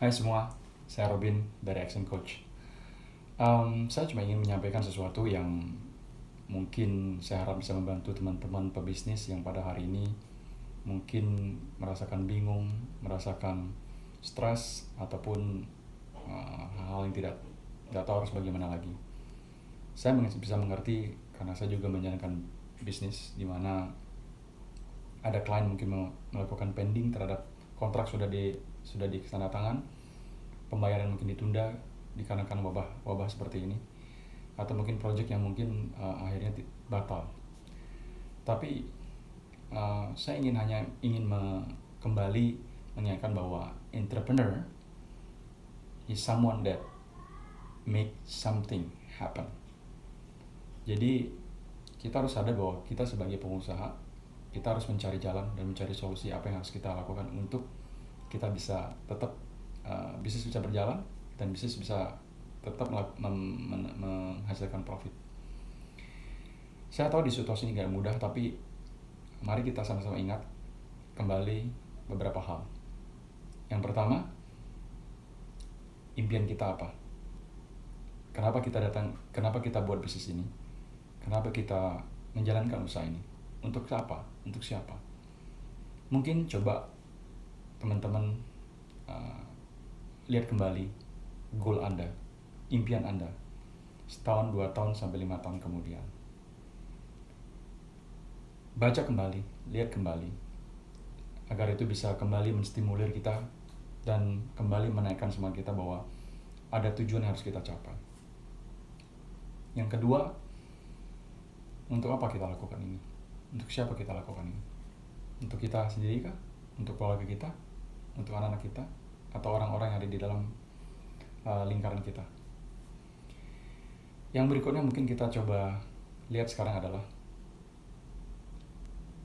Hai semua, saya Robin dari Action Coach. Saya cuma ingin menyampaikan sesuatu yang mungkin saya harap bisa membantu teman-teman pebisnis yang pada hari ini mungkin merasakan bingung, merasakan stres, ataupun hal-hal yang tidak tahu harus bagaimana lagi. Saya bisa mengerti karena saya juga menjalankan bisnis di mana ada klien mungkin melakukan pending terhadap kontrak sudah ditandatangan, pembayaran mungkin ditunda dikarenakan wabah seperti ini, atau mungkin proyek yang mungkin akhirnya batal. Tapi saya hanya ingin kembali mengingatkan bahwa entrepreneur is someone that make something happen. Jadi kita harus sadar bahwa kita sebagai pengusaha, kita harus mencari jalan dan mencari solusi apa yang harus kita lakukan untuk kita bisa tetap bisnis bisa berjalan dan bisnis bisa tetap menghasilkan profit. Saya tahu di situasi ini gak mudah, tapi mari kita sama-sama ingat kembali beberapa hal. Yang pertama, impian kita apa? Kenapa kita buat bisnis ini? Kenapa kita menjalankan usaha ini? Untuk siapa? Untuk siapa? Mungkin coba teman-teman lihat kembali goal Anda, impian Anda, setahun, 2 tahun, sampai 5 tahun kemudian. Baca kembali, lihat kembali, agar itu bisa kembali menstimulir kita dan kembali menaikkan semangat kita bahwa ada tujuan yang harus kita capai. Yang kedua, untuk apa kita lakukan ini? Untuk siapa kita lakukan ini? Untuk kita sendiri kah? Untuk keluarga kita? Untuk anak-anak kita? Atau orang-orang yang ada di dalam lingkaran kita? Yang berikutnya mungkin kita coba lihat sekarang adalah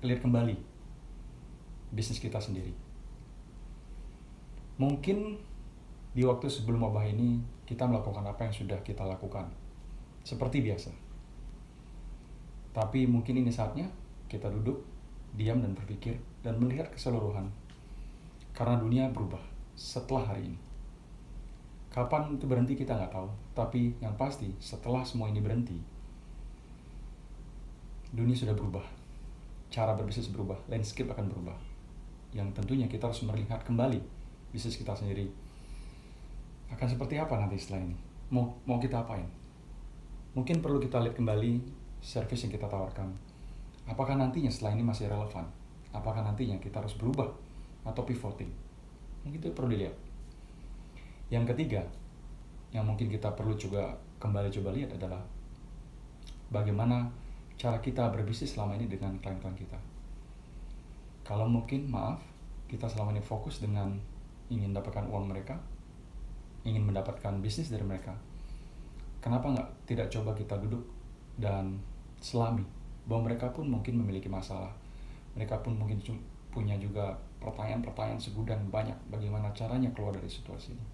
lihat kembali bisnis kita sendiri. Mungkin di waktu sebelum wabah ini kita melakukan apa yang sudah kita lakukan seperti biasa. Tapi mungkin ini saatnya kita duduk, diam dan berpikir dan melihat keseluruhan. Karena dunia berubah setelah hari ini. Kapan itu berhenti kita nggak tahu. Tapi yang pasti setelah semua ini berhenti, dunia sudah berubah. Cara berbisnis berubah, landscape akan berubah. Yang tentunya kita harus melihat kembali bisnis kita sendiri. Akan seperti apa nanti setelah ini? Mau kita apain? Mungkin perlu kita lihat kembali service yang kita tawarkan. Apakah nantinya setelah ini masih relevan? Apakah nantinya kita harus berubah atau pivoting? Mungkin itu perlu dilihat. Yang ketiga, yang mungkin kita perlu coba lihat adalah bagaimana cara kita berbisnis selama ini dengan klien-klien kita. Kalau mungkin, kita selama ini fokus dengan ingin mendapatkan uang mereka, ingin mendapatkan bisnis dari mereka, kenapa tidak coba kita duduk dan selami bahwa mereka pun mungkin memiliki masalah, mereka pun mungkin punya juga pertanyaan-pertanyaan segudang banyak bagaimana caranya keluar dari situasi ini.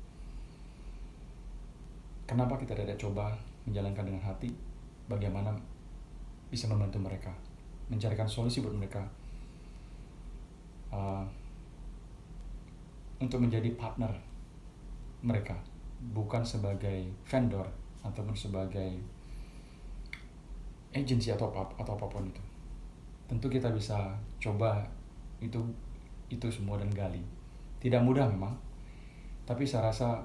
Kenapa kita tidak coba menjalankan dengan hati bagaimana bisa membantu mereka, mencarikan solusi buat mereka, untuk menjadi partner mereka, bukan sebagai vendor ataupun sebagai agency atau apapun itu. Tentu kita bisa coba itu semua dan gali. Tidak mudah memang, tapi saya rasa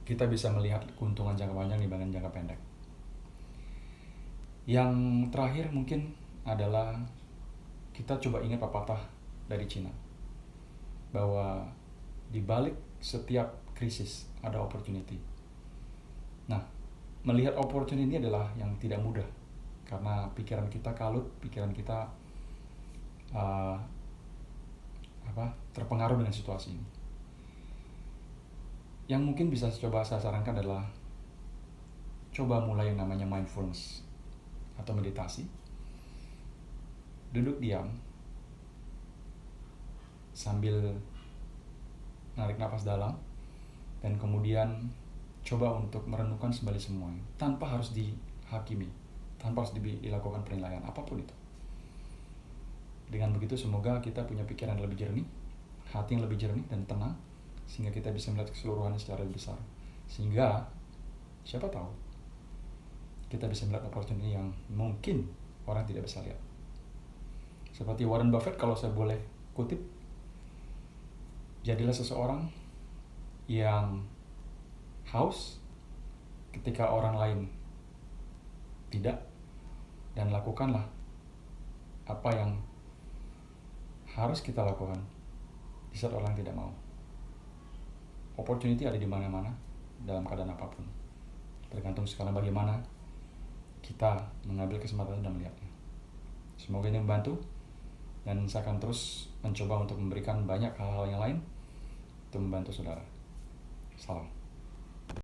kita bisa melihat keuntungan jangka panjang dibanding jangka pendek. Yang terakhir mungkin adalah kita coba ingat pepatah dari Cina, bahwa di balik setiap krisis ada opportunity. Nah, melihat opportunity adalah yang tidak mudah karena pikiran kita kalut, pikiran kita terpengaruh dengan situasi ini. Yang mungkin bisa coba saya sarankan adalah coba mulai yang namanya mindfulness atau meditasi. Duduk diam sambil narik nafas dalam dan kemudian coba untuk merenungkan kembali semuanya tanpa harus dihakimi, tanpa harus dilakukan penilaian apapun itu. Dengan begitu semoga kita punya pikiran lebih jernih, hati yang lebih jernih dan tenang, sehingga kita bisa melihat keseluruhannya secara lebih besar. Sehingga siapa tahu kita bisa melihat opportunity yang mungkin orang tidak bisa lihat. Seperti Warren Buffett, kalau saya boleh kutip, jadilah seseorang yang haus ketika orang lain tidak, dan lakukanlah apa yang harus kita lakukan di saat orang tidak mau. Opportunity ada di mana-mana dalam keadaan apapun. Tergantung sekarang bagaimana kita mengambil kesempatan dan melihatnya. Semoga ini membantu, dan saya akan terus mencoba untuk memberikan banyak hal-hal yang lain untuk membantu saudara. Salam.